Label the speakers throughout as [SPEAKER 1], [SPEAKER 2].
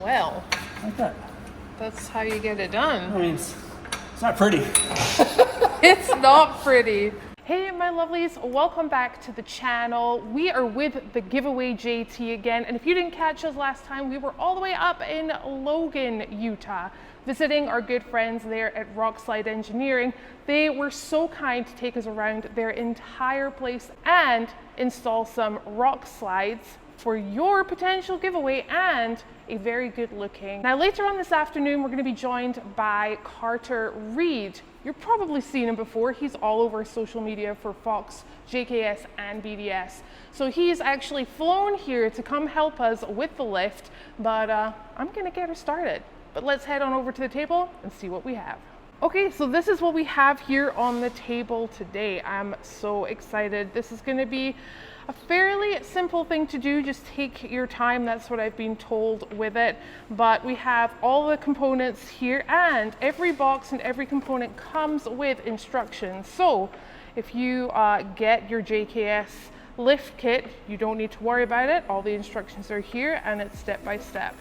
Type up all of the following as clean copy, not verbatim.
[SPEAKER 1] Well,
[SPEAKER 2] Like that.
[SPEAKER 1] that's how you get it done.
[SPEAKER 2] I mean, it's not pretty.
[SPEAKER 1] It's not pretty. Hey, my lovelies, welcome back to the channel. We are with the giveaway JT again. And if you didn't catch us last time, we were all the way up in Logan, Utah, visiting our good friends there at Rockslide Engineering. They were so kind to take us around their entire place and install some rock slides for your potential giveaway and a very good looking. Now later on this afternoon, we're going to be joined by Carter Reed. You've probably seen him before. He's all over social media for Fox, JKS and BDS. So he's actually flown here to come help us with the lift, but I'm going to get her started. But let's head on over to the table and see what we have. Okay, so this is what we have here on the table today. I'm so excited. This is going to be a fairly simple thing to do. Just take your time. That's what I've been told with it. But we have all the components here, and every box and every component comes with instructions. So if you get your JKS lift kit, you don't need to worry about it. All the instructions are here and it's step by step.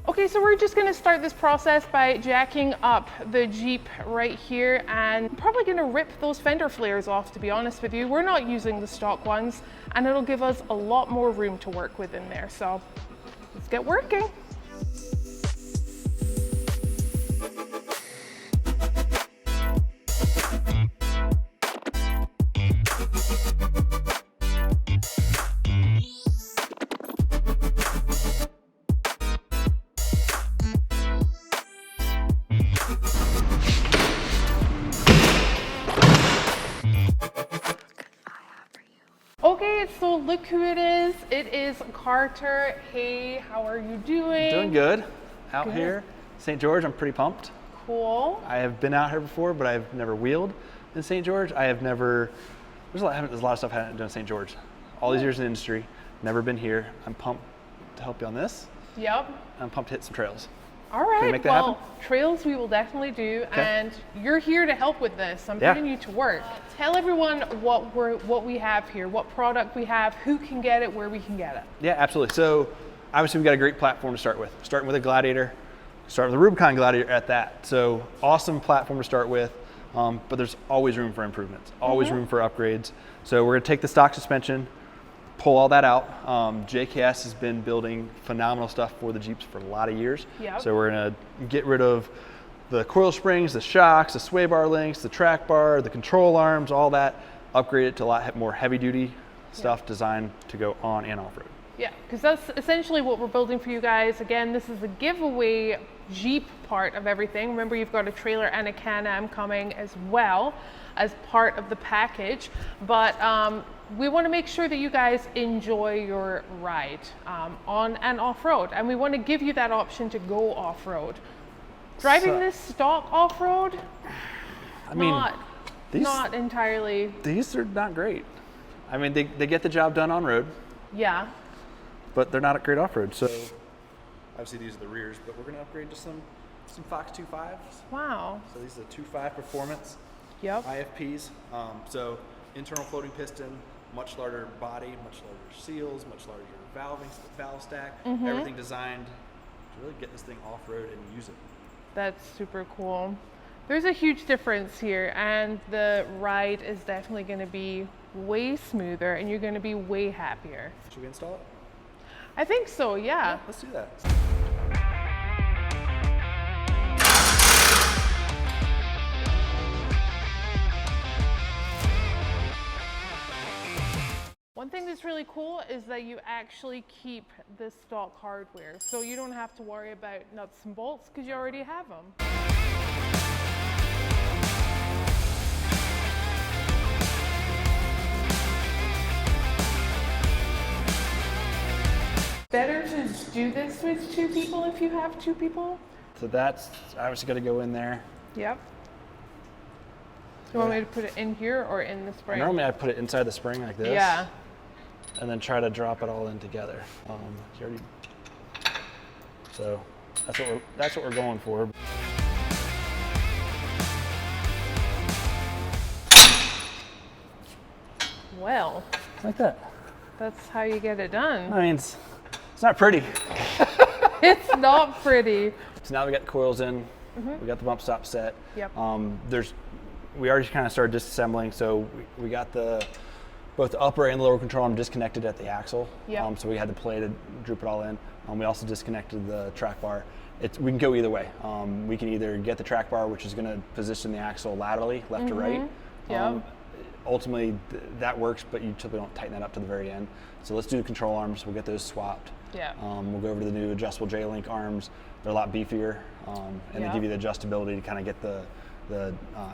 [SPEAKER 1] Okay, so we're just gonna start this process by jacking up the Jeep right here, and I'm probably gonna rip those fender flares off, to be honest with you. We're not using the stock ones, and it'll give us a lot more room to work with in there. So let's get working. Okay, so look who it is. It is Carter. Hey, how are you doing?
[SPEAKER 2] Doing good. Out
[SPEAKER 1] Good.
[SPEAKER 2] here, St. George, I'm pretty pumped.
[SPEAKER 1] Cool.
[SPEAKER 2] I have been out here before, but I've never wheeled in St. George. I have never, there's a lot of stuff I haven't done in St. George. All these years in the industry, never been here. I'm pumped to help you on this.
[SPEAKER 1] Yep.
[SPEAKER 2] I'm pumped to hit some trails.
[SPEAKER 1] All right,
[SPEAKER 2] Can we make that
[SPEAKER 1] well,
[SPEAKER 2] happen?
[SPEAKER 1] trails we will definitely do,
[SPEAKER 2] Okay.
[SPEAKER 1] and you're here to help with this. I'm
[SPEAKER 2] Yeah.
[SPEAKER 1] putting you to work. Tell everyone what we have here, what product we have, who can get it, where we can get it.
[SPEAKER 2] Yeah, absolutely. So obviously we've got a great platform to start with. Starting with a Gladiator, starting with a Rubicon Gladiator at that. So awesome platform to start with, but there's always room for improvements, always room for upgrades. So we're gonna take the stock suspension, pull all that out. JKS has been building phenomenal stuff for the Jeeps for a lot of years.
[SPEAKER 1] Yep.
[SPEAKER 2] So we're gonna get rid of the coil springs, the shocks, the sway bar links, the track bar, the control arms, all that, upgrade it to a lot more heavy duty stuff designed to go on and off road.
[SPEAKER 1] Yeah, because that's essentially what we're building for you guys. Again, this is the giveaway Jeep part of everything. Remember, you've got a trailer and a Can-Am coming as well as part of the package. But we want to make sure that you guys enjoy your ride on and off-road. And we want to give you that option to go off-road. Driving this stock off-road,
[SPEAKER 2] I mean,
[SPEAKER 1] not entirely.
[SPEAKER 2] These are not great. I mean, they get the job done on road,
[SPEAKER 1] Yeah.
[SPEAKER 2] but they're not a great off-road. So obviously these are the rears, but we're gonna upgrade to some Fox 2.5s.
[SPEAKER 1] Wow.
[SPEAKER 2] So these are the 2.5 performance
[SPEAKER 1] Yep.
[SPEAKER 2] IFPs. So internal floating piston, much larger body, much larger seals, much larger valve stack, everything designed to really get this thing off-road and use it.
[SPEAKER 1] That's super cool. There's a huge difference here, and the ride is definitely going to be way smoother, and you're going to be way happier.
[SPEAKER 2] Should we install it?
[SPEAKER 1] I think so, yeah.
[SPEAKER 2] Let's do that.
[SPEAKER 1] One thing that's really cool is that you actually keep the stock hardware, so you don't have to worry about nuts and bolts because you already have them. Better to do this with two people if you have two people?
[SPEAKER 2] So that's obviously got to go in there.
[SPEAKER 1] Yep. You want me to put it in here or in the spring?
[SPEAKER 2] Normally I put it inside the spring like this.
[SPEAKER 1] Yeah.
[SPEAKER 2] And then try to drop it all in together. So that's what we're going for.
[SPEAKER 1] Well,
[SPEAKER 2] Like that.
[SPEAKER 1] that's how you get it done.
[SPEAKER 2] I mean, it's not pretty.
[SPEAKER 1] It's not pretty.
[SPEAKER 2] So now we got the coils in, we got the bump stop set.
[SPEAKER 1] Yep.
[SPEAKER 2] We already kind of started disassembling, so we got both the upper and the lower control arm disconnected at the axle.
[SPEAKER 1] Yep.
[SPEAKER 2] So we had the play to droop it all in. We also disconnected the track bar. We can go either way. We can either get the track bar, which is going to position the axle laterally, left to right.
[SPEAKER 1] Yep.
[SPEAKER 2] Ultimately, that works, but you typically don't tighten that up to the very end. So let's do the control arms. We'll get those swapped.
[SPEAKER 1] Yeah.
[SPEAKER 2] We'll go over to the new adjustable J-Link arms. They're a lot beefier, and they give you the adjustability to kind of get the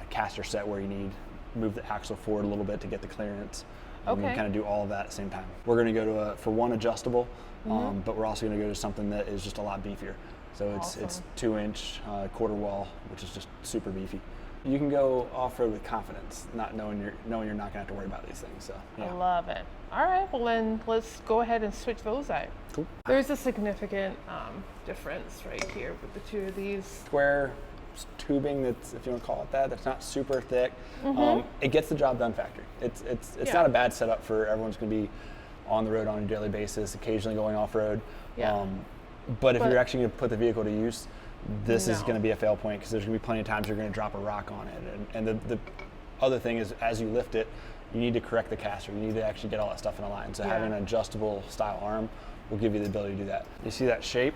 [SPEAKER 2] caster set where you need. Move the axle forward a little bit to get the clearance. And kind of do all of that at the same time. We're going to go to for one adjustable, but we're also going to go to something that is just a lot beefier. So it's 2-inch quarter wall, which is just super beefy. You can go off-road with confidence, not knowing you're not going to have to worry about these things. So yeah.
[SPEAKER 1] I love it. All right, well then let's go ahead and switch those out.
[SPEAKER 2] Cool.
[SPEAKER 1] There's a significant difference right here with the two of these.
[SPEAKER 2] Square tubing, that's, if you want to call it that, that's not super thick. It gets the job done factory. It's not a bad setup for everyone's going to be on the road on a daily basis, occasionally going off-road.
[SPEAKER 1] Yeah.
[SPEAKER 2] But if you're actually going to put the vehicle to use, this is going to be a fail point, because there's going to be plenty of times you're going to drop a rock on it. And the other thing is, as you lift it, you need to correct the caster. You need to actually get all that stuff in a line. So having an adjustable style arm will give you the ability to do that. You see that shape?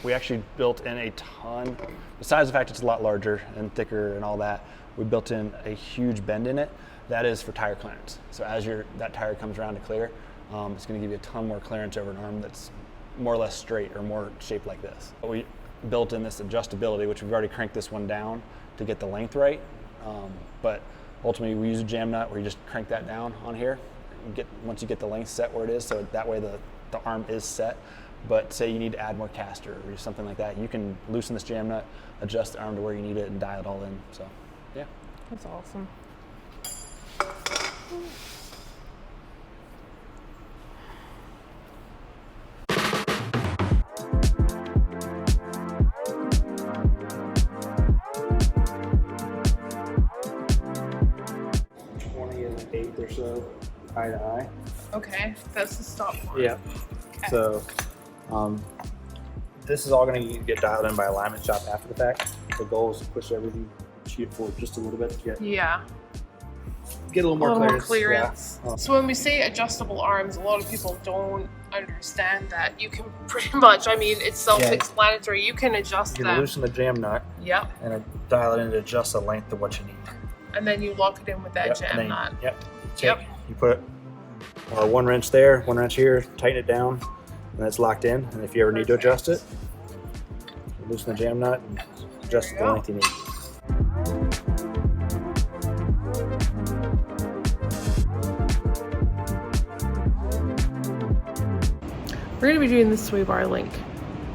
[SPEAKER 2] We actually built in a ton. Besides the fact it's a lot larger and thicker and all that, we built in a huge bend in it. That is for tire clearance. So as that tire comes around to clear, it's going to give you a ton more clearance over an arm that's more or less straight or more shaped like this. But we built in this adjustability, which we've already cranked this one down to get the length right. But ultimately we use a jam nut where you just crank that down on here. Once you get the length set where it is, so that way the arm is set. But say you need to add more caster or something like that, you can loosen this jam nut, adjust the arm to where you need it, and dial it all in. So yeah.
[SPEAKER 1] That's awesome.
[SPEAKER 2] Or so, eye to eye.
[SPEAKER 1] Okay, that's the stop point.
[SPEAKER 2] Yeah.
[SPEAKER 1] Okay.
[SPEAKER 2] So, this is all going to get dialed in by alignment shop after the fact. The goal is to push everything, shoot it forward just a little bit to get a little more clearance. Yeah.
[SPEAKER 1] So when we say adjustable arms, a lot of people don't understand that. You can pretty much, I mean, it's self-explanatory. You can adjust
[SPEAKER 2] them. You
[SPEAKER 1] them.
[SPEAKER 2] can loosen the jam nut.
[SPEAKER 1] Yep.
[SPEAKER 2] And dial it in to adjust the length of what you need.
[SPEAKER 1] And then you lock it in with that jam nut.
[SPEAKER 2] Yep. You put one wrench there, one wrench here, tighten it down, and it's locked in. And if you ever need to adjust it, loosen the jam nut and adjust the length you need.
[SPEAKER 1] We're going to be doing the sway bar link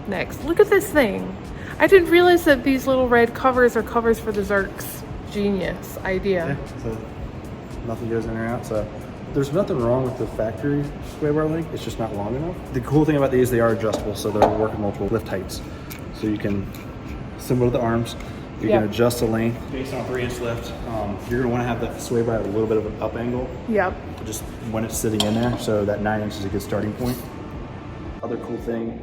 [SPEAKER 1] next. Look at this thing. I didn't realize that these little red covers are covers for the Zerks. Genius idea.
[SPEAKER 2] Yeah, so nothing goes in or out. So there's nothing wrong with the factory sway bar link. It's just not long enough. The cool thing about these, they are adjustable, so they're working multiple lift heights. So you can similar to the arms. You can adjust the length based on a 3-inch lift. You're going to want to have the sway bar at a little bit of an up angle.
[SPEAKER 1] Yep.
[SPEAKER 2] Just when it's sitting in there, so that 9 inches is a good starting point. Other cool thing,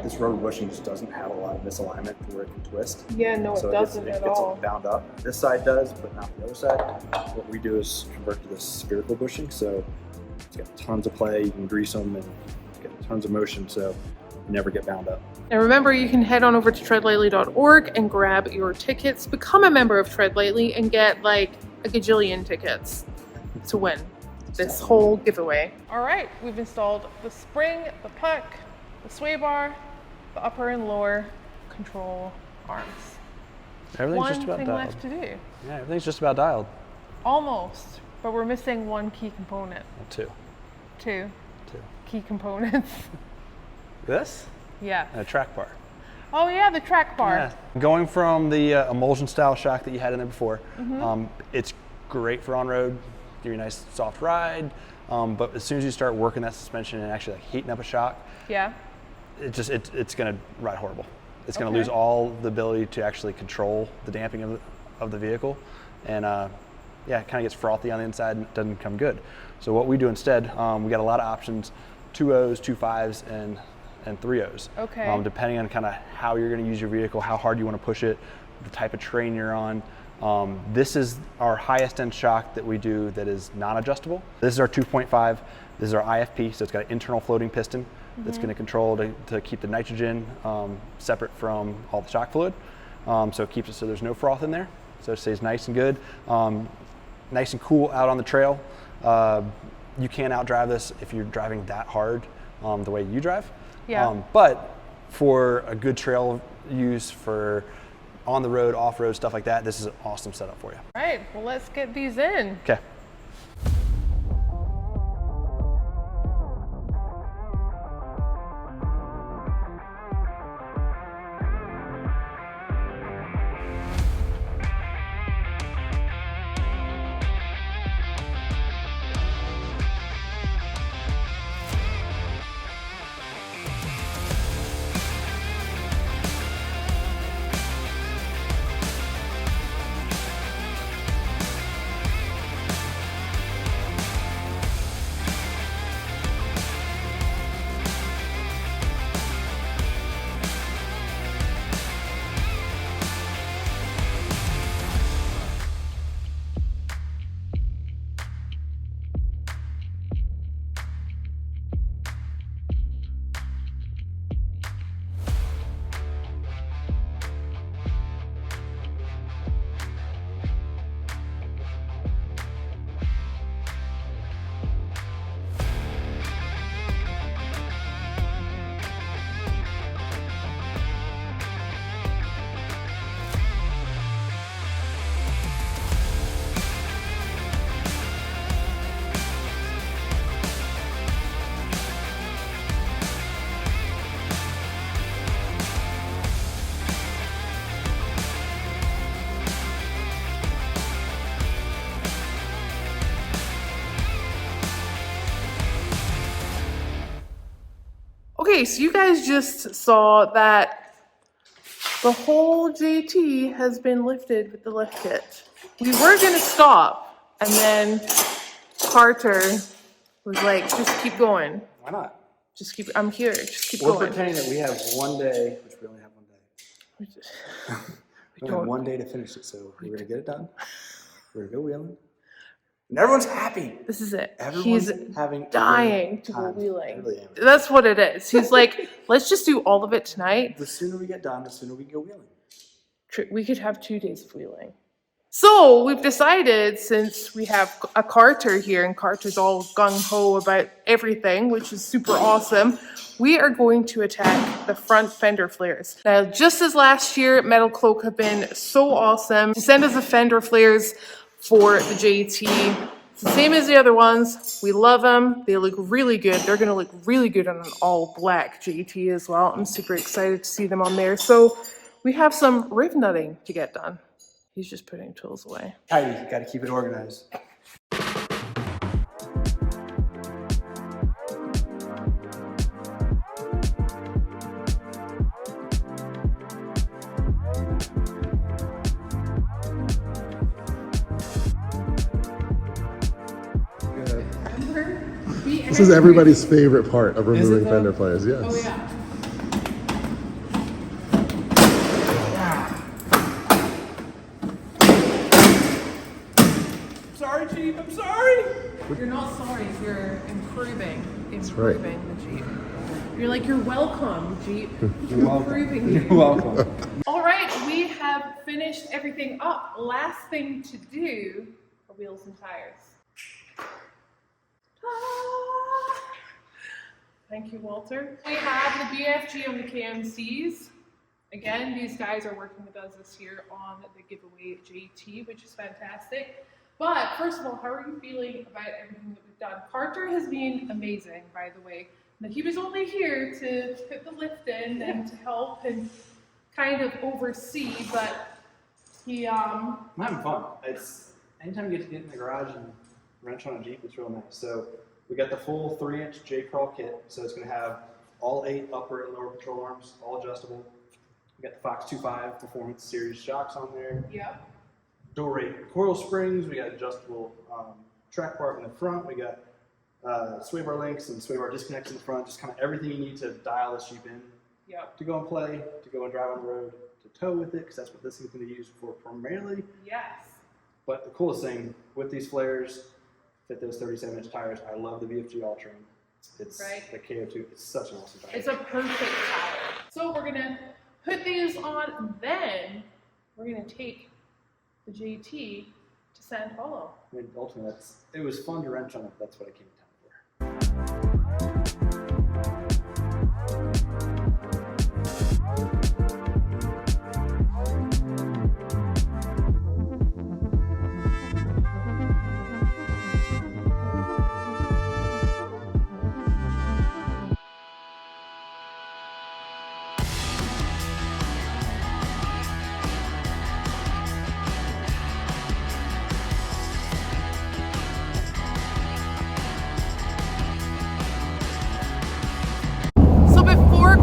[SPEAKER 2] this rubber bushing just doesn't have a lot of misalignment to where it can twist.
[SPEAKER 1] Yeah, no, it doesn't at all.
[SPEAKER 2] It gets bound up. This side does, but not the other side. What we do is convert to this spherical bushing, so it's got tons of play. You can grease them and it's got tons of motion, so you never get bound up.
[SPEAKER 1] And remember, you can head on over to treadlightly.org and grab your tickets. Become a member of Tread Lightly and get like a gajillion tickets to win this whole giveaway. All right, we've installed the spring, the puck, the sway bar, the upper and lower control arms.
[SPEAKER 2] Everything's just about dialed.
[SPEAKER 1] One thing left to do.
[SPEAKER 2] Yeah, everything's just about dialed.
[SPEAKER 1] Almost, but we're missing one key component.
[SPEAKER 2] Two
[SPEAKER 1] Key components.
[SPEAKER 2] This?
[SPEAKER 1] Yeah.
[SPEAKER 2] And a track bar.
[SPEAKER 1] Oh yeah, the track bar.
[SPEAKER 2] Yeah. Going from the emulsion style shock that you had in there before, it's great for on-road, give you a nice soft ride, but as soon as you start working that suspension and actually like heating up a shock, it's going to ride horrible. It's going to lose all the ability to actually control the damping of the vehicle, and it kind of gets frothy on the inside and it doesn't come good. So what we do instead, we got a lot of options, 2.0s, 2.5s, and and 3.0s.
[SPEAKER 1] Okay.
[SPEAKER 2] Depending on kind of how you're going to use your vehicle, how hard you want to push it, the type of terrain you're on. This is our highest end shock that we do that is non-adjustable. This is our 2.5. This is our IFP, so it's got an internal floating piston that's going to control to keep the nitrogen separate from all the shock fluid. So it keeps it so there's no froth in there. So it stays nice and good, nice and cool out on the trail. You can't outdrive this if you're driving that hard the way you drive.
[SPEAKER 1] Yeah.
[SPEAKER 2] But for a good trail use, for on the road, off road, stuff like that, this is an awesome setup for you.
[SPEAKER 1] All right, well, let's get these in.
[SPEAKER 2] Okay.
[SPEAKER 1] Okay, so you guys just saw that the whole JT has been lifted with the lift kit. We were gonna stop, and then Carter was like, just keep going.
[SPEAKER 2] Why not?
[SPEAKER 1] Just keep, I'm here, just keep
[SPEAKER 2] We're
[SPEAKER 1] going.
[SPEAKER 2] pretending that we have one day, which we only have one day.
[SPEAKER 1] We
[SPEAKER 2] We have
[SPEAKER 1] don't.
[SPEAKER 2] one day to finish it, so we're gonna get it done. We're gonna go wheeling. And everyone's happy.
[SPEAKER 1] This is it.
[SPEAKER 2] Everyone's
[SPEAKER 1] He's
[SPEAKER 2] having a
[SPEAKER 1] dying
[SPEAKER 2] great
[SPEAKER 1] to go
[SPEAKER 2] time.
[SPEAKER 1] wheeling.
[SPEAKER 2] I really am.
[SPEAKER 1] That's what it is. He's like, let's just do all of it tonight.
[SPEAKER 2] The sooner we get done, the sooner we can go wheeling.
[SPEAKER 1] We could have 2 days of wheeling. So we've decided, since we have a Carter here, and Carter's all gung-ho about everything, which is super awesome, we are going to attack the front fender flares. Now, just as last year, Metal Cloak have been so awesome to send us the fender flares for the JT. It's the same as the other ones. We love them. They look really good. They're going to look really good on an all black JT as well. I'm super excited to see them on there. So we have some riv nutting to get done. He's just putting tools away.
[SPEAKER 2] Tidy, gotta keep it organized.
[SPEAKER 3] This is everybody's favorite part of removing
[SPEAKER 2] though?
[SPEAKER 3] fender flares, yes.
[SPEAKER 1] Oh yeah.
[SPEAKER 2] Sorry, Chief, I'm sorry.
[SPEAKER 1] You're not sorry, you're improving
[SPEAKER 3] right.
[SPEAKER 1] the Jeep. You're like, you're welcome, Jeep.
[SPEAKER 2] You're welcome.
[SPEAKER 1] Improving
[SPEAKER 2] You're welcome.
[SPEAKER 1] All right, we have finished everything up. Last thing to do are wheels and tires. Ah. Thank you, Walter. We have the BFG on the KMCs. Again, these guys are working with us this year on the giveaway JT, which is fantastic. But first of all, how are you feeling about everything that we've done? Carter has been amazing, by the way. Now, he was only here to put the lift in and to help and kind of oversee, but he
[SPEAKER 2] I'm having fun. It's anytime you get to get in the garage and wrench on a Jeep, it's real nice. So we got the full 3-inch J-crawl kit. So it's going to have all 8 upper and lower control arms, all adjustable. We got the Fox 2.5 Performance Series shocks on there.
[SPEAKER 1] Yep.
[SPEAKER 2] Dual rate coil springs. We got adjustable track bar in the front. We got sway bar links and sway bar disconnects in the front, just kind of everything you need to dial this Jeep in.
[SPEAKER 1] Yep.
[SPEAKER 2] To go and play, to go and drive on the road, to tow with it, because that's what this thing's going to be used for primarily.
[SPEAKER 1] Yes.
[SPEAKER 2] But the coolest thing with these flares, fit those 37-inch tires. I love the BFG All-Terrain. It's
[SPEAKER 1] right.
[SPEAKER 2] The KO2. It's such an awesome tire.
[SPEAKER 1] It's a perfect tire. So we're gonna put these on, then we're gonna take the JT to Sand Hollow.
[SPEAKER 2] I mean, ultimately, it was fun to wrench on it. That's what I came to town for.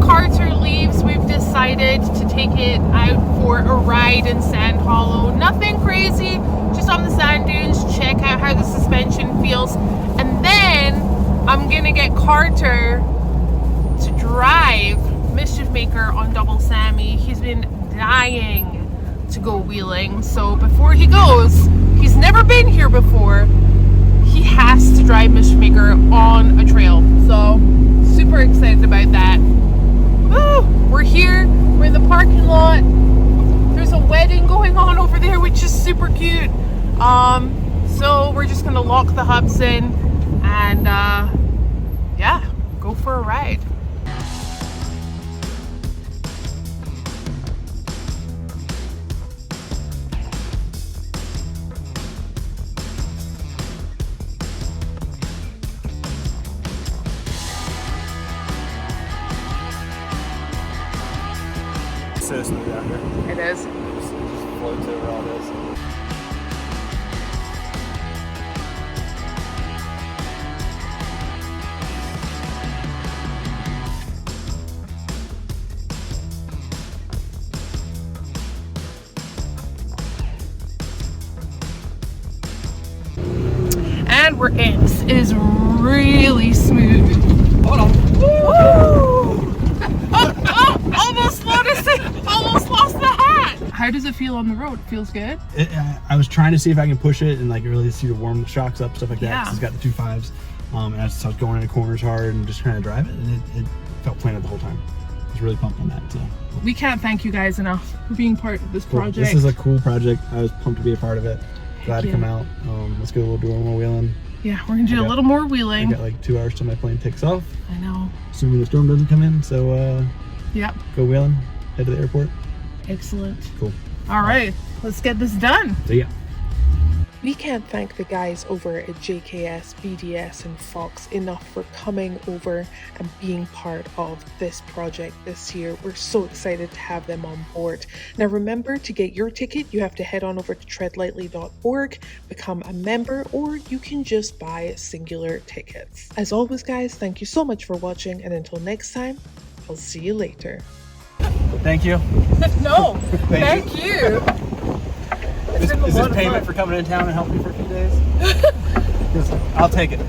[SPEAKER 1] Carter leaves, we've decided to take it out for a ride in Sand Hollow. Nothing crazy, just on the sand dunes, check out how the suspension feels, and then I'm gonna get Carter to drive Mischief Maker on Double Sammy. He's been dying to go wheeling, so before he goes, he's never been here before, he has to drive Mischief Maker on a trail, so super excited about that. Woo! We're here, we're in the parking lot. There's a wedding going on over there, which is super cute. So we're just gonna lock the hubs in and yeah, go for a ride.
[SPEAKER 2] So smooth out here.
[SPEAKER 1] It is.
[SPEAKER 2] It just floats over all this.
[SPEAKER 1] And we're in. This is really smooth. Hold on. Woo! Almost lost it. Almost lost the hat. How does it feel on the road? Feels good?
[SPEAKER 2] I was trying to see if I can push it and like really see to warm the shocks up, stuff like that.
[SPEAKER 1] Yeah.
[SPEAKER 2] 'Cause it's got the 2.5s. And I was going into corners hard and just trying to drive it, and it felt planted the whole time. I was really pumped on that. So
[SPEAKER 1] We can't thank you guys enough for being part of this
[SPEAKER 2] cool.
[SPEAKER 1] project.
[SPEAKER 2] This is a cool project. I was pumped to be a part of it. Glad to
[SPEAKER 1] yeah.
[SPEAKER 2] come out. Let's do a little more wheeling.
[SPEAKER 1] Yeah, we're gonna do a little more
[SPEAKER 2] I
[SPEAKER 1] wheeling.
[SPEAKER 2] got like 2 hours till my plane takes off.
[SPEAKER 1] I know.
[SPEAKER 2] Assuming the storm doesn't come in. So
[SPEAKER 1] Yep.
[SPEAKER 2] go wheeling, head to the airport.
[SPEAKER 1] Excellent.
[SPEAKER 2] Cool.
[SPEAKER 1] All right, let's get this done.
[SPEAKER 2] See ya.
[SPEAKER 1] We can't thank the guys over at JKS, BDS, and Fox enough for coming over and being part of this project this year. We're so excited to have them on board. Now remember, to get your ticket, you have to head on over to treadlightly.org, become a member, or you can just buy singular tickets. As always, guys, thank you so much for watching, and until next time, I'll see you later.
[SPEAKER 2] Thank you.
[SPEAKER 1] No, thank you.
[SPEAKER 2] Is this payment for coming in town and helping me for a few days? I'll take it.